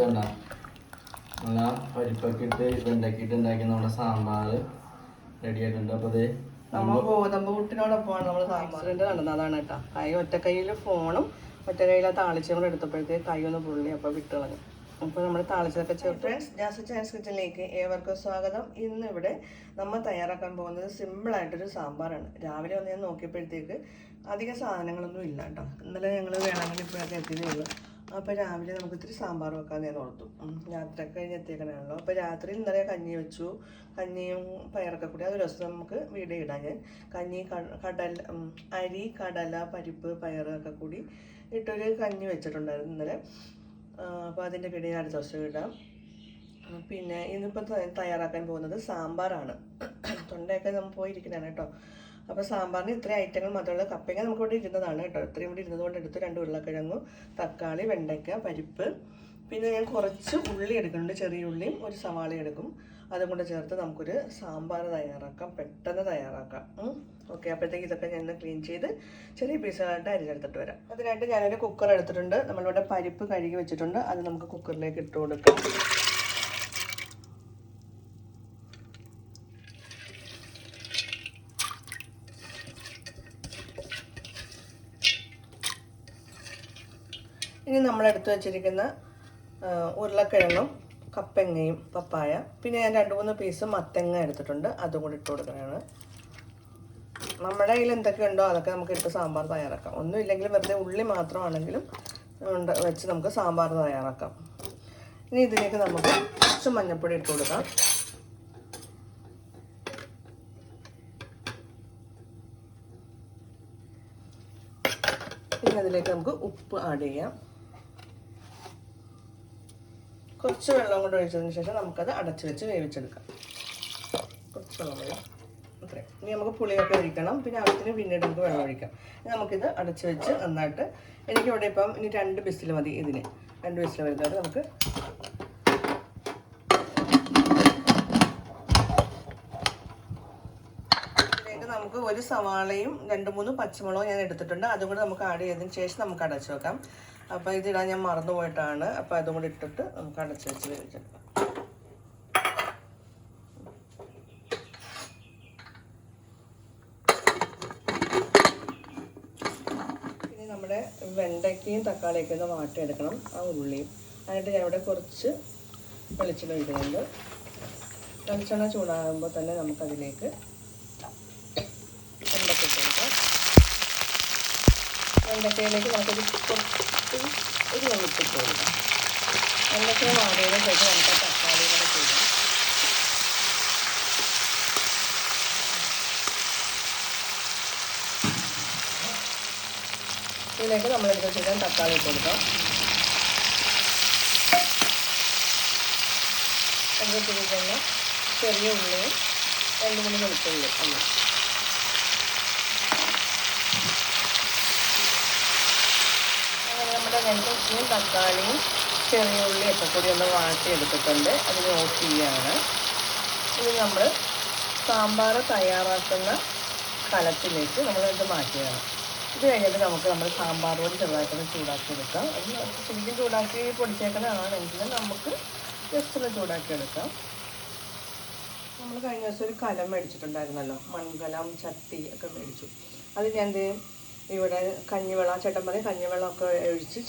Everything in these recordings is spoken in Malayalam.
കണ്ട നല്ല പരിപ്പൊക്കെ ഇട്ട് വെണ്ടക്കിട്ട് ഉണ്ടാക്കി നമ്മുടെ സാമ്പാർ റെഡി ആയിട്ടുണ്ട്. അപ്പോൾ അത് നമ്മൾ ഗോതമ്പ് പുട്ടിനോടൊപ്പമാണ് നമ്മൾ ആക്സിഡന്റ് നടന്നത്. അതാണ് കേട്ടോ. കൈ ഒറ്റ കയ്യിൽ ഫോണും ഒറ്റ കയ്യിൽ താളിച്ചും കൂടെ എടുത്തപ്പോഴത്തേക്ക് കൈ ഒന്ന് പുള്ളി അപ്പോൾ വിട്ടുകളഞ്ഞു. അപ്പോൾ നമ്മൾ താളിച്ചതൊക്കെ ചേർത്ത്. ഫ്രണ്ട്സ്, ജാസി ചാൻസ് കിച്ചണിലേക്ക് ഏവർക്കും സ്വാഗതം. ഇന്നിവിടെ നമ്മൾ തയ്യാറാക്കാൻ പോകുന്നത് സിമ്പിളായിട്ടൊരു സാമ്പാറാണ്. രാവിലെ ഒന്ന് ഞാൻ നോക്കിയപ്പോഴത്തേക്ക് അധികം സാധനങ്ങളൊന്നും ഇല്ല കേട്ടോ. ഇന്നലെ ഞങ്ങൾ വേണമെങ്കിൽ ഇപ്പോഴൊക്കെ എത്തിയതേ ഉള്ളൂ. അപ്പോൾ രാവിലെ നമുക്ക് ഇത്തിരി സാമ്പാർ വെക്കാൻ ഞാൻ ഓർത്തു. രാത്രിയൊക്കെ കഴിഞ്ഞ് എത്തിയേക്കണല്ലോ. അപ്പോൾ രാത്രി ഇന്നലെ കഞ്ഞി വെച്ചു. കഞ്ഞിയും പയറൊക്കെ കൂടി അതൊരു ദിവസം നമുക്ക് വീഡിയോ ഇടാം. ഞാൻ കഞ്ഞി അരി, കടല, പരിപ്പ്, പയറൊക്കെ കൂടി ഇട്ടൊരു കഞ്ഞി വെച്ചിട്ടുണ്ടായിരുന്നു ഇന്നലെ. അപ്പോൾ അതിൻ്റെ വീഡിയോ ഞാൻ അടുത്ത ദിവസം ഇടാം. പിന്നെ ഇന്നിപ്പോൾ തയ്യാറാക്കാൻ പോകുന്നത് സാമ്പാറാണ്. തൊണ്ടയൊക്കെ നമ്മൾ പോയിരിക്കുന്നതാണ് കേട്ടോ. അപ്പോൾ സാമ്പാറിന് ഇത്രയും ഐറ്റങ്ങൾ മാത്രമുള്ള കപ്പയ്ക്ക നമുക്ക് ഇവിടെ ഇരുന്നതാണ് കേട്ടോ. ഇത്രയും ഇവിടെ ഇരുന്നതുകൊണ്ട് എടുത്ത് 2 ഉരുളക്കിഴങ്ങും തക്കാളി, വെണ്ടയ്ക്ക, പരിപ്പ്, പിന്നെ ഞാൻ കുറച്ച് ഉള്ളി എടുക്കുന്നുണ്ട്. ചെറിയ ഉള്ളിയും ഒരു സവാള എടുക്കും. അതും കൂടെ ചേർത്ത് നമുക്കൊരു സാമ്പാർ തയ്യാറാക്കാം. പെട്ടെന്ന് തയ്യാറാക്കാം. ഓക്കെ, അപ്പോഴത്തേക്ക് ഇതൊക്കെ ഞാൻ ക്ലീൻ ചെയ്ത് ചെറിയ പീസുകളായിട്ട് അരിഞ്ഞെടുത്തിട്ട് വരാം. അതിനായിട്ട് ഞാനൊരു കുക്കർ എടുത്തിട്ടുണ്ട്. നമ്മളിവിടെ പരിപ്പ് കഴുകി വെച്ചിട്ടുണ്ട്. അത് നമുക്ക് കുക്കറിലേക്ക് ഇട്ട് കൊടുക്കാം. ഇനി നമ്മളെടുത്ത് വെച്ചിരിക്കുന്ന ഉരുളക്കിഴങ്ങും കപ്പങ്ങയും പപ്പായ, പിന്നെ ഞാൻ 2-3 പീസ് മത്തങ്ങ എടുത്തിട്ടുണ്ട്. അതും കൂടി ഇട്ട് കൊടുക്കുകയാണ്. നമ്മുടെ കയ്യിൽ എന്തൊക്കെ ഉണ്ടോ അതൊക്കെ നമുക്ക് ഇട്ട് സാമ്പാർ തയ്യാറാക്കാം. ഒന്നും ഇല്ലെങ്കിൽ വെറുതെ ഉള്ളി മാത്രമാണെങ്കിലും വെച്ച് നമുക്ക് സാമ്പാർ തയ്യാറാക്കാം. ഇനി ഇതിലേക്ക് നമുക്ക് കുറച്ച് മഞ്ഞൾപ്പൊടി ഇട്ട് കൊടുക്കാം. ഇനി അതിലേക്ക് നമുക്ക് ഉപ്പ് ആഡ് ചെയ്യാം. കുറച്ച് വെള്ളം കൊണ്ട് ഒഴിച്ചതിന് ശേഷം നമുക്കത് അടച്ചു വെച്ച് വേവിച്ചെടുക്കാം. കുറച്ച് വെള്ളം മതി, അത്രയും. ഇനി നമുക്ക് പുളിയൊക്കെ ഒഴിക്കണം. പിന്നെ ആവശ്യത്തിന് പിന്നീട് നമുക്ക് വെള്ളം ഒഴിക്കാം. ഇനി നമുക്കിത് അടച്ചു വെച്ച് നന്നായിട്ട്, എനിക്കിവിടെ ഇപ്പം ഇനി 2 വിസിൽ മതി. ഇതിന് 2 വിസിൽ വരുന്നത് നമുക്ക് ഇതിലേക്ക് നമുക്ക് ഒരു സവാളയും 2-3 പച്ചമുളകും ഞാൻ എടുത്തിട്ടുണ്ട്. അതും കൂടെ നമുക്ക് ആഡ് ചെയ്തതിന് ശേഷം നമുക്ക് അടച്ചു വെക്കാം. അപ്പോൾ ഇതിടാൻ ഞാൻ മറന്നുപോയിട്ടാണ്. അപ്പോൾ അതും കൂടി ഇട്ടിട്ട് നമുക്ക് അടച്ച് വെച്ച് വേവിച്ചെടുക്കാം. ഇനി നമ്മുടെ വെണ്ടയ്ക്കയും തക്കാളിയൊക്കെ ഒന്ന് വാട്ടിയെടുക്കണം, ആ ഉള്ളിയും. അതിനായിട്ട് ഞാൻ ഇവിടെ കുറച്ച് വെളിച്ചെണ്ണ ഒഴിക്കുന്നുണ്ട്. വെളിച്ചെണ്ണ ചൂടാകുമ്പോൾ തന്നെ നമുക്കതിലേക്ക് വെണ്ടയ്ക്ക ഇട്ട് കൊടുക്കാം. വെണ്ടയ്ക്കയിലേക്ക് നമുക്കൊരു ഒരു വെളുപ്പിട്ട് കൊടുക്കാം. വെണ്ടയ്ക്ക വാടിയതിന് ശേഷം നമുക്ക് തക്കാളി കൂടെ ചെയ്യാം. ഇതിലേക്ക് നമ്മളെടുത്ത് വെച്ചിട്ട് തക്കാളി ഇട്ട് കൊടുക്കാം. അതിലേക്ക് തന്നെ ചെറിയ ഉള്ളിയും 2-3 വെളുത്തുള്ളി ഒന്ന്. നമ്മുടെ വെണ്ടയ്ക്കയും തക്കാളിയും ചെറിയ ഉള്ളിയൊക്കെ കൂടി ഒന്ന് വാട്ടിയെടുത്തിട്ടുണ്ട്. അതിന് ഓഫ് ചെയ്യുകയാണ്. ഇനി നമ്മൾ സാമ്പാർ തയ്യാറാക്കുന്ന കലത്തിലേക്ക് നമ്മളിത് മാറ്റുകയാണ്. ഇത് കഴിഞ്ഞിട്ട് നമുക്ക് നമ്മൾ സാമ്പാർ പൊടി ചെറുതായിട്ടൊന്ന് ചൂടാക്കി എടുക്കാം. അത് ശരിക്കും ചൂടാക്കി പൊടിച്ചേക്കുന്നതാണെങ്കിലും നമുക്ക് ജസ്റ്റ് ഒന്ന് ചൂടാക്കി എടുക്കാം. നമ്മൾ കഴിഞ്ഞ ദിവസം ഒരു കലം മേടിച്ചിട്ടുണ്ടായിരുന്നല്ലോ, മൺകലം, ചട്ടി ഒക്കെ മേടിച്ചു. അത് ഞാൻ ഇവിടെ കഞ്ഞിവെള്ളം, ചേട്ടൻ പറയും കഞ്ഞിവെള്ളമൊക്കെ ഒഴിച്ച്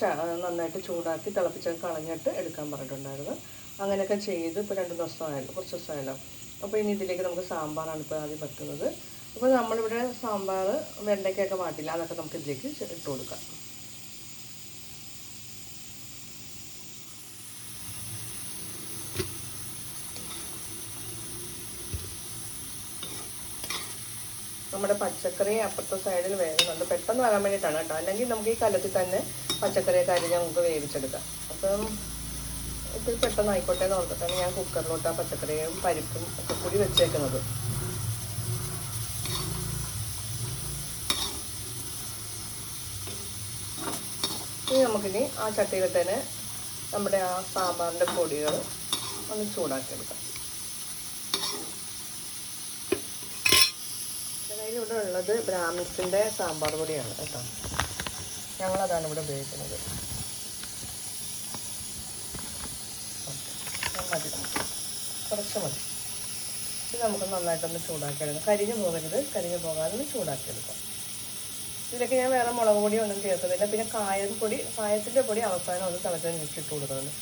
നന്നായിട്ട് ചൂടാക്കി തിളപ്പിച്ചൊക്കെ കളഞ്ഞിട്ട് എടുക്കാൻ പറഞ്ഞിട്ടുണ്ടായിരുന്നു. അങ്ങനെയൊക്കെ ചെയ്ത് ഇപ്പോൾ 2 ദിവസമായല്ലോ, കുറച്ച് ദിവസമായല്ലോ. അപ്പോൾ ഇനി ഇതിലേക്ക് നമുക്ക് സാമ്പാറാണ് ഇപ്പോൾ ആദ്യം വെക്കുന്നത്. അപ്പോൾ നമ്മളിവിടെ സാമ്പാർ വെണ്ടയ്ക്കൊക്കെ വാട്ടില്ല, അതൊക്കെ നമുക്ക് ഇതിലേക്ക് ഇട്ട് കൊടുക്കാം. നമ്മുടെ പച്ചക്കറി അപ്പുറത്തെ സൈഡിൽ വേകുന്നുണ്ട്. പെട്ടെന്ന് വരാൻ വേണ്ടിയിട്ടാണ് കേട്ടോ. അല്ലെങ്കിൽ നമുക്ക് ഈ കലത്തിൽ തന്നെ പച്ചക്കറിയൊക്കെ അരിഞ്ഞ് നമുക്ക് വേവിച്ചെടുക്കാം. അപ്പം ഇത്തിരി പെട്ടെന്ന് ആയിക്കോട്ടെ എന്ന് ഓർത്തിട്ടാണ് ഞാൻ കുക്കറിലോട്ട് ആ പച്ചക്കറിയും പരിപ്പും ഒക്കെ കൂടി വെച്ചേക്കുന്നത്. ഇനി നമുക്കിനി ആ ചട്ടിയിൽ തന്നെ നമ്മുടെ ആ സാമ്പാറിൻ്റെ പൊടികൾ ഒന്ന് ചൂടാക്കിയെടുക്കാം. ഇവിടെ ഉള്ളത് ബ്രാഹ്മിൻസിൻ്റെ സാമ്പാർ പൊടിയാണ് കേട്ടോ. ഞങ്ങളതാണ് ഇവിടെ ഉപയോഗിക്കുന്നത്. മതി, നമുക്ക് കുറച്ച് മതി. ഇത് നമുക്ക് നന്നായിട്ടൊന്ന് ചൂടാക്കിയെടുക്കാം. കരിഞ്ഞു പോകരുത്, കരിഞ്ഞു പോകാതെ ചൂടാക്കിയെടുക്കാം. ഇതിലേക്ക് ഞാൻ വേറെ മുളക് പൊടി ഒന്നും ചേർക്കുന്നില്ല. പിന്നെ കായത്തിൻ്റെ പൊടി അവസാനം ഒന്ന് തിളച്ചതിന് ഇട്ട് കൊടുക്കുന്നുണ്ട്.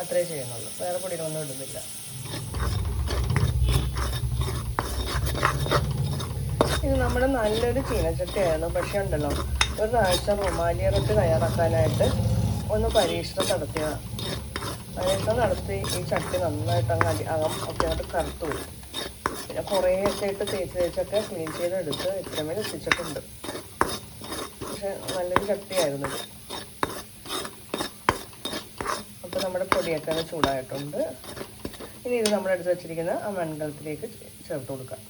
അത്രേ ചെയ്യുന്നുള്ളൂ, വേറെ പൊടികളൊന്നും ഇടുന്നില്ല. ഇത് നമ്മുടെ നല്ലൊരു ചീനച്ചട്ടിയായിരുന്നു. പക്ഷേ ഉണ്ടല്ലോ, ഒരു പ്രാവശ്യം റുമാലിയ റൊട്ടി തയ്യാറാക്കാനായിട്ട് ഒന്ന് പരീക്ഷണം നടത്തിയതാണ്. പരീക്ഷണം നടത്തി ഈ ചട്ടി നന്നായിട്ട് അകം ഒക്കെ അങ്ങോട്ട് കറുത്തു പോയി. പിന്നെ കുറേയൊക്കെ ഇട്ട് തേച്ചൊക്കെ ക്ലീൻ ചെയ്തെടുത്ത് ഇത്രമേൽ എത്തിച്ചിട്ടുണ്ട്. പക്ഷെ നല്ലൊരു ചട്ടിയായിരുന്നു ഇത്. അപ്പോൾ നമ്മുടെ പൊടിയൊക്കെ ചൂടായിട്ടുണ്ട്. ഇനി ഇത് നമ്മളെടുത്ത് വെച്ചിരിക്കുന്ന ആ മൺകലത്തിലേക്ക് ചേർത്ത് കൊടുക്കാം.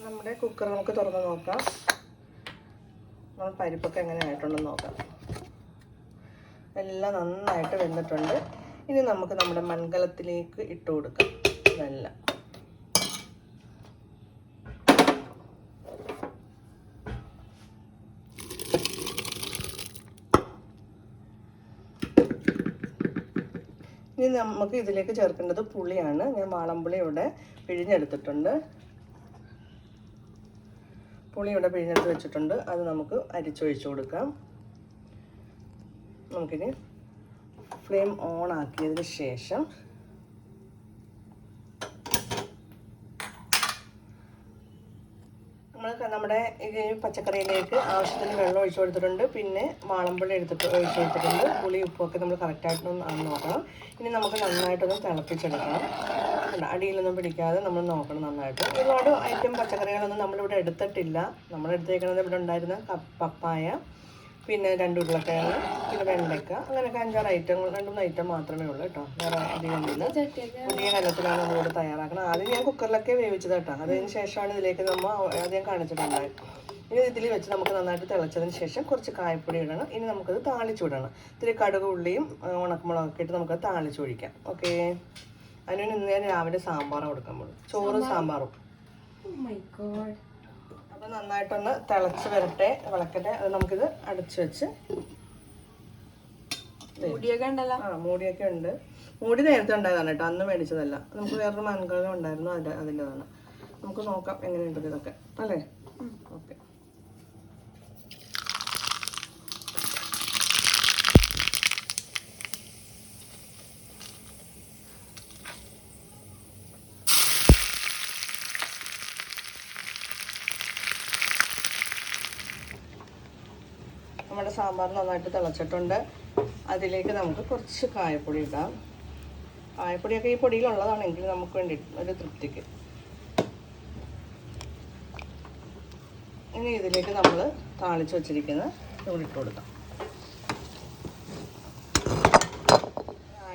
നമ്മുടെ കുക്കർ നമുക്ക് തുറന്ന് നോക്കാം. നമ്മൾ പരിപ്പൊക്കെ എങ്ങനെ ആയിട്ടുണ്ടെന്ന് നോക്കാം. എല്ലാം നന്നായിട്ട് വെന്തിട്ടുണ്ട്. ഇനി നമുക്ക് നമ്മുടെ മൺകലത്തിലേക്ക് ഇട്ട് കൊടുക്കാം. ഇതെല്ലാം ഇനി നമുക്ക് ഇതിലേക്ക് ചേർക്കേണ്ടത് പുളിയാണ്. ഞാൻ വാളംപുളി ഇവിടെ പിഴിഞ്ഞെടുത്തിട്ടുണ്ട്. പുളി ഇവിടെ പിഴിഞ്ഞെടുത്ത് വെച്ചിട്ടുണ്ട്. അത് നമുക്ക് അരിച്ചൊഴിച്ച് കൊടുക്കാം. നമുക്കിനി ഫ്ലെയിം ഓൺ ആക്കിയതിന് ശേഷം നമ്മുടെ ഈ പച്ചക്കറിയിലേക്ക് ആവശ്യത്തിന് വെള്ളം ഒഴിച്ചു കൊടുത്തിട്ടുണ്ട്. പിന്നെ വാളംപുളി ഒഴിച്ചു കൊടുത്തിട്ടുണ്ട്. പുളി ഉപ്പൊക്കെ നമ്മൾ കറക്റ്റായിട്ടൊന്ന് നോക്കണം. ഇനി നമുക്ക് നന്നായിട്ടൊന്ന് തിളപ്പിച്ചെടുക്കണം. അടിയിലൊന്നും പിടിക്കാതെ നമ്മൾ നോക്കണം നന്നായിട്ട്. ഒരുപാട് പച്ചക്കറികളൊന്നും നമ്മളിവിടെ എടുത്തിട്ടില്ല. നമ്മളെടുത്തേക്കുന്നത് ഇവിടെ ഉണ്ടായിരുന്ന പപ്പായ, പിന്നെ 2 ഉരുളക്കിഴങ്ങ്, പിന്നെ വെണ്ടയ്ക്ക, അങ്ങനെയൊക്കെ 5-6 ഐറ്റങ്ങൾ, 2-3 ഐറ്റം മാത്രമേ ഉള്ളൂ കേട്ടോ. വേറെ അധികം ഇല്ല. പുതിയ കലത്തിലാണ് നമ്മളിവിടെ തയ്യാറാക്കണം. ആദ്യം ഞാൻ കുക്കറിലൊക്കെ വേവിച്ചത് കേട്ടോ. അതിന് ശേഷമാണ് ഇതിലേക്ക് നമ്മൾ ആദ്യം കാണിച്ചിട്ടുണ്ടായത്. ഇനി ഇതിൽ വെച്ച് നമുക്ക് നന്നായിട്ട് തിളച്ചതിന് ശേഷം കുറച്ച് കായപ്പൊടി ഇടണം. ഇനി നമുക്കത് താളിച്ചുവിടണം. ഇത്തിരി കടുക്, ഉള്ളിയും ഉണക്കമുളകൊക്കെ ഇട്ട് നമുക്കത് താളിച്ചൊഴിക്കാം. ഓക്കെ. അതിന് ഇന്ന് ഞാൻ രാവിലെ സാമ്പാർ കൊടുക്കാൻ പോകും. ചോറും സാമ്പാറും. അപ്പോൾ നന്നായിട്ടൊന്ന് തിളച്ച് വരട്ടെ, വിളക്കട്ടെ. അത് നമുക്കിത് അടച്ചു വെച്ച് മൂടിയൊക്കെ ഉണ്ടല്ലോ. മൂടിയൊക്കെ ഉണ്ട്. മൂടി നേരത്തെ ഉണ്ടായതാണ് കേട്ടോ, അന്ന് മേടിച്ചതല്ല. നമുക്ക് വേറൊരു മൺകലം ഉണ്ടായിരുന്നു, അതിൻ്റെതാണ്. നമുക്ക് നോക്കാം എങ്ങനെയുണ്ട് ഇതൊക്കെ അല്ലേ. ഓക്കെ. നമ്മുടെ സാമ്പാർ നന്നായിട്ട് തിളച്ചിട്ടുണ്ട്. അതിലേക്ക് നമുക്ക് കുറച്ച് കായപ്പൊടി ഇടാം. കായപ്പൊടിയൊക്കെ ഈ പൊടിയിലുള്ളതാണെങ്കിൽ നമുക്ക് വേണ്ടി ഒരു തൃപ്തിക്ക്. ഇനി ഇതിലേക്ക് നമ്മൾ താളിച്ച് വെച്ചിരിക്കുന്ന ഇട്ട് കൊടുക്കാം.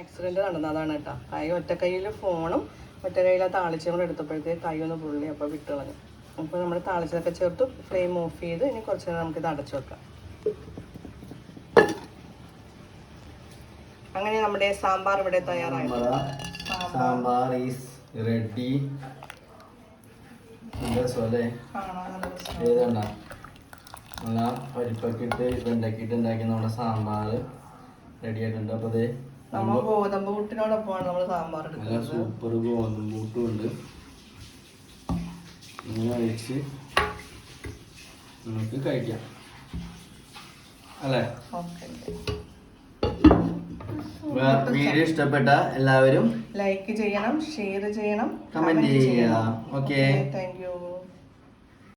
ആക്സിഡൻറ്റ് നടന്നതാണ് കേട്ടോ. ഒറ്റ കയ്യിൽ ഫോണും ഒറ്റ കയ്യിൽ ആ താളിച്ചും കൂടെ എടുത്തപ്പോഴത്തേക്ക് കൈ ഒന്ന് പുള്ളി അപ്പോൾ വിട്ട് കളഞ്ഞു. അപ്പോൾ നമ്മൾ താളിച്ചതൊക്കെ ചേർത്ത് ഫ്ലെയിം ഓഫ് ചെയ്ത് ഇനി കുറച്ച് നേരം നമുക്കിത് അടച്ചു വെക്കാം. അങ്ങനെ നമ്മുടെ സാമ്പാർ ഇവിടെ തയ്യാറായി. Sambar is ready. ഏതണ്ട നല്ല പരിപ്പൊക്കെ ഇട്ട് വെണ്ടക്കിട്ട് ഉണ്ടാക്കി നമ്മുടെ സാമ്പാർ റെഡി ആയിട്ടുണ്ട്. അപ്പോൾ അത് നമ്മൾ ഗോതമ്പ് പുട്ടിനോടൊപ്പമാണ് നമ്മൾ സാമ്പാർ എടുക്കുന്നത്. നല്ല സൂപ്പർ ഗോതമ്പ് പുട്ടും ഉണ്ട്. ഇങ്ങനെ കഴിച്ച് നമുക്ക് കഴിക്കാം അല്ലേ. വീഡിയോ ഇഷ്ടപ്പെട്ട എല്ലാവരും ലൈക്ക് ചെയ്യണം, ഷെയർ ചെയ്യണം, കമന്റ് ചെയ്യണം. Okay, thank you.